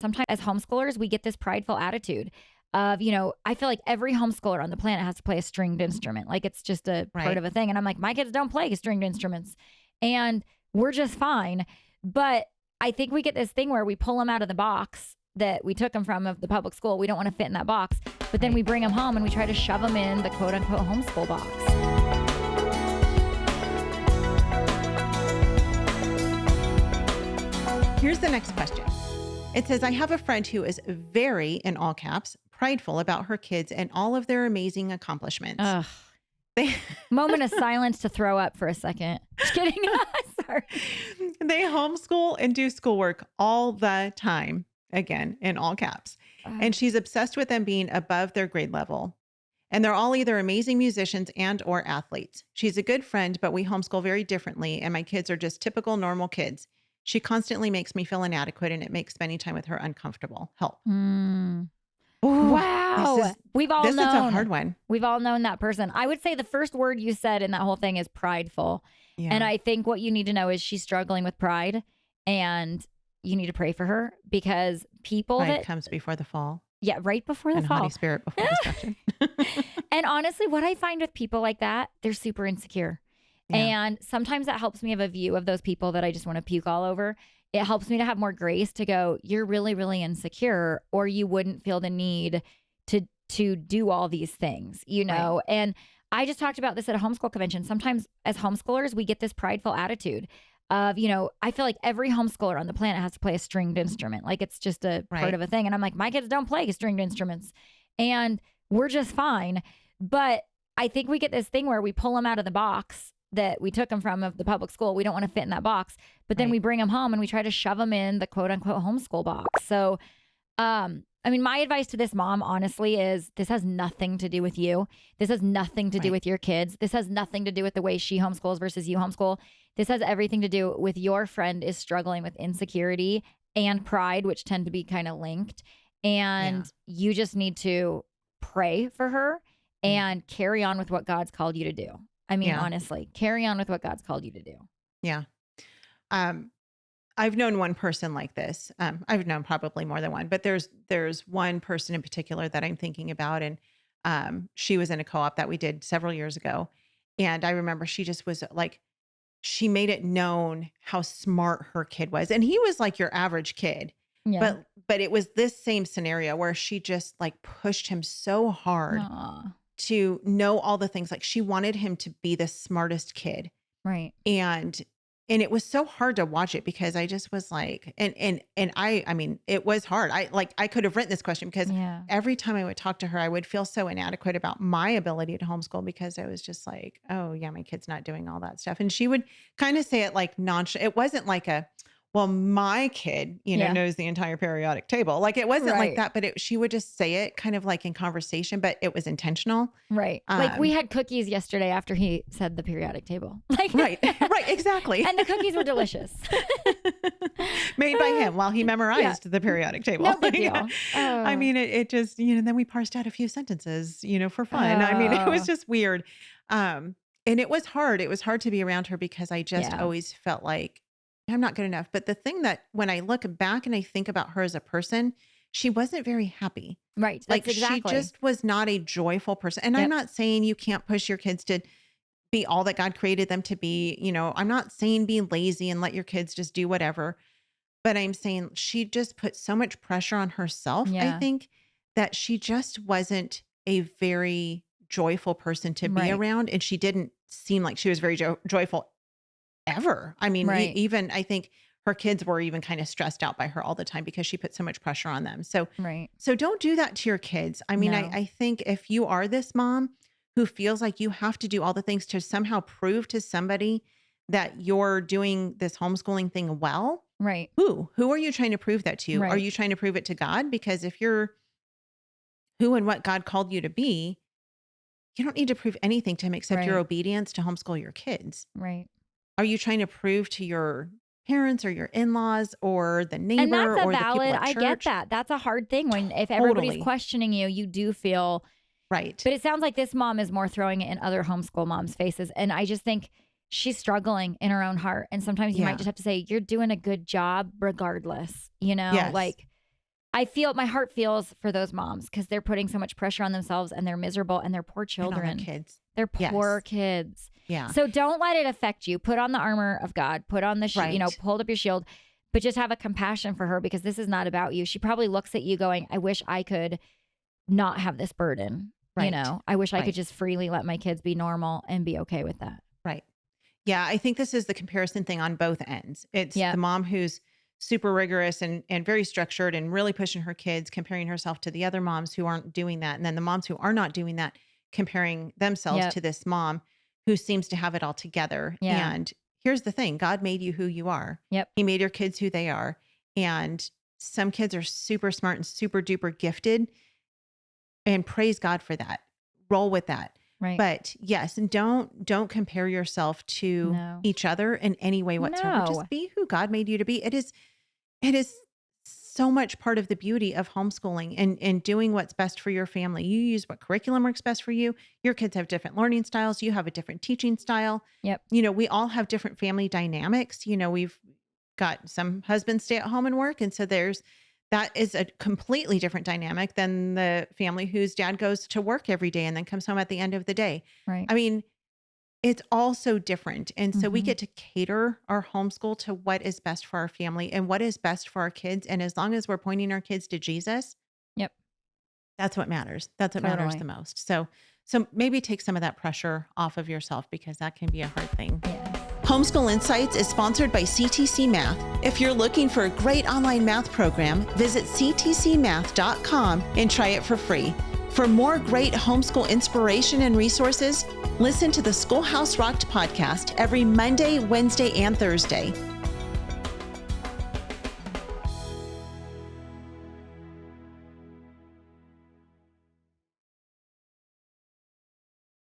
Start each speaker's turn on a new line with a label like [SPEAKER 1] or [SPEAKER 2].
[SPEAKER 1] sometimes as homeschoolers, we get this prideful attitude of, I feel like every homeschooler on the planet has to play a stringed instrument. Like it's just a part of a thing. And I'm like, my kids don't play stringed instruments and we're just fine. But I think we get this thing where we pull them out of the box that we took them from of the public school. We don't want to fit in that box, but then we bring them home and we try to shove them in the quote unquote homeschool box.
[SPEAKER 2] Here's the next question. It says, I have a friend who is very, in all caps, prideful about her kids and all of their amazing accomplishments.
[SPEAKER 1] Ugh. Moment of silence to throw up for a second. Just kidding. Sorry.
[SPEAKER 2] They homeschool and do schoolwork all the time. Again, in all caps. And she's obsessed with them being above their grade level. And they're all either amazing musicians and or athletes. She's a good friend, but we homeschool very differently. And my kids are just typical normal kids. She constantly makes me feel inadequate and it makes spending time with her uncomfortable. Help.
[SPEAKER 1] Ooh, wow. This is a
[SPEAKER 2] hard one.
[SPEAKER 1] We've all known that person. I would say the first word you said in that whole thing is prideful. Yeah. And I think what you need to know is she's struggling with pride and you need to pray for her because pride
[SPEAKER 2] comes before the fall.
[SPEAKER 1] Yeah, right before the fall.
[SPEAKER 2] And haughty spirit before destruction.
[SPEAKER 1] And honestly, what I find with people like that, they're super insecure. Yeah. And sometimes that helps me have a view of those people that I just want to puke all over. It helps me to have more grace to go, you're really, really insecure, or you wouldn't feel the need to do all these things, Right. And I just talked about this at a homeschool convention. Sometimes as homeschoolers, we get this prideful attitude of, I feel like every homeschooler on the planet has to play a stringed instrument. Like it's just a part of a thing. And I'm like, my kids don't play stringed instruments and we're just fine. But I think we get this thing where we pull them out of the box that we took them from of the public school. We don't want to fit in that box, but then we bring them home and we try to shove them in the quote unquote homeschool box. So, my advice to this mom, honestly, is this has nothing to do with you. This has nothing to do with your kids. This has nothing to do with the way she homeschools versus you homeschool. This has everything to do with your friend is struggling with insecurity and pride, which tend to be kind of linked. And you just need to pray for her and carry on with what God's called you to do. Honestly, carry on with what God's called you to do.
[SPEAKER 2] Yeah. I've known one person like this. I've known probably more than one, but there's one person in particular that I'm thinking about. And she was in a co-op that we did several years ago. And I remember she just was like, she made it known how smart her kid was. And he was like your average kid. Yeah. But it was this same scenario where she just like pushed him so hard to know all the things. Like she wanted him to be the smartest kid.
[SPEAKER 1] Right.
[SPEAKER 2] And it was so hard to watch it because I just was like, and I mean, it was hard. I could have written this question because every time I would talk to her, I would feel so inadequate about my ability to homeschool because I was just like, oh yeah, my kid's not doing all that stuff. And she would kind of say it like nonchalant. It wasn't like well, my kid, knows the entire periodic table. Like it wasn't like that, but she would just say it kind of like in conversation, but it was intentional.
[SPEAKER 1] Right. Like we had cookies yesterday after he said the periodic table. Like
[SPEAKER 2] right, exactly.
[SPEAKER 1] And the cookies were delicious.
[SPEAKER 2] Made by him while he memorized the periodic table.
[SPEAKER 1] No big deal.
[SPEAKER 2] I mean, it just, then we parsed out a few sentences, for fun. I mean, it was just weird. And it was hard. It was hard to be around her because I just always felt like, I'm not good enough. But the thing that when I look back and I think about her as a person, she wasn't very happy.
[SPEAKER 1] Right.
[SPEAKER 2] Like she just was not a joyful person. And I'm not saying you can't push your kids to be all that God created them to be. I'm not saying be lazy and let your kids just do whatever. But I'm saying she just put so much pressure on herself. I think that she just wasn't a very joyful person to be around. And she didn't seem like she was very joyful ever. I mean, even I think her kids were even kind of stressed out by her all the time because she put so much pressure on them. So don't do that to your kids. I mean, I think if you are this mom who feels like you have to do all the things to somehow prove to somebody that you're doing this homeschooling thing well,
[SPEAKER 1] right?
[SPEAKER 2] Who are you trying to prove that to? Are you trying to prove it to God? Because if you're who and what God called you to be, you don't need to prove anything to him except your obedience to homeschool your kids.
[SPEAKER 1] Right.
[SPEAKER 2] Are you trying to prove to your parents or your in-laws or the neighbor
[SPEAKER 1] and that's
[SPEAKER 2] or the people at
[SPEAKER 1] I
[SPEAKER 2] church?
[SPEAKER 1] get that. That's a hard thing when if everybody's questioning you, you do feel
[SPEAKER 2] right.
[SPEAKER 1] But it sounds like this mom is more throwing it in other homeschool moms' faces. And I just think she's struggling in her own heart. And sometimes you might just have to say, you're doing a good job regardless,
[SPEAKER 2] Yes.
[SPEAKER 1] like my heart feels for those moms because they're putting so much pressure on themselves and they're miserable and they're poor children.
[SPEAKER 2] And on their kids.
[SPEAKER 1] They're poor kids.
[SPEAKER 2] Yeah.
[SPEAKER 1] So don't let it affect you. Put on the armor of God. Put on the, hold up your shield, but just have a compassion for her because this is not about you. She probably looks at you going, I wish I could not have this burden.
[SPEAKER 2] Right.
[SPEAKER 1] I wish I could just freely let my kids be normal and be okay with that.
[SPEAKER 2] Right. Yeah. I think this is the comparison thing on both ends. It's the mom who's super rigorous and very structured and really pushing her kids, comparing herself to the other moms who aren't doing that. And then the moms who are not doing that, comparing themselves to this mom who seems to have it all together.
[SPEAKER 1] Yeah.
[SPEAKER 2] And here's the thing. God made you who you are.
[SPEAKER 1] Yep.
[SPEAKER 2] He made your kids who they are. And some kids are super smart and super duper gifted, and praise God for that. Roll with that.
[SPEAKER 1] Right.
[SPEAKER 2] But yes, and don't compare yourself to each other in any way whatsoever.
[SPEAKER 1] No.
[SPEAKER 2] Just be who God made you to be. It is so much part of the beauty of homeschooling and doing what's best for your family. You use what curriculum works best for you. Your kids have different learning styles. You have a different teaching style.
[SPEAKER 1] Yep.
[SPEAKER 2] We all have different family dynamics. We've got some husbands stay at home and work. And so that is a completely different dynamic than the family whose dad goes to work every day and then comes home at the end of the day.
[SPEAKER 1] Right.
[SPEAKER 2] I mean, it's all so different. And so we get to cater our homeschool to what is best for our family and what is best for our kids. And as long as we're pointing our kids to Jesus, that's what matters. That's what matters the most. So maybe take some of that pressure off of yourself because that can be a hard thing.
[SPEAKER 1] Yeah.
[SPEAKER 2] Homeschool Insights is sponsored by CTC Math. If you're looking for a great online math program, visit ctcmath.com and try it for free. For more great homeschool inspiration and resources, listen to the Schoolhouse Rocked podcast every Monday, Wednesday, and Thursday.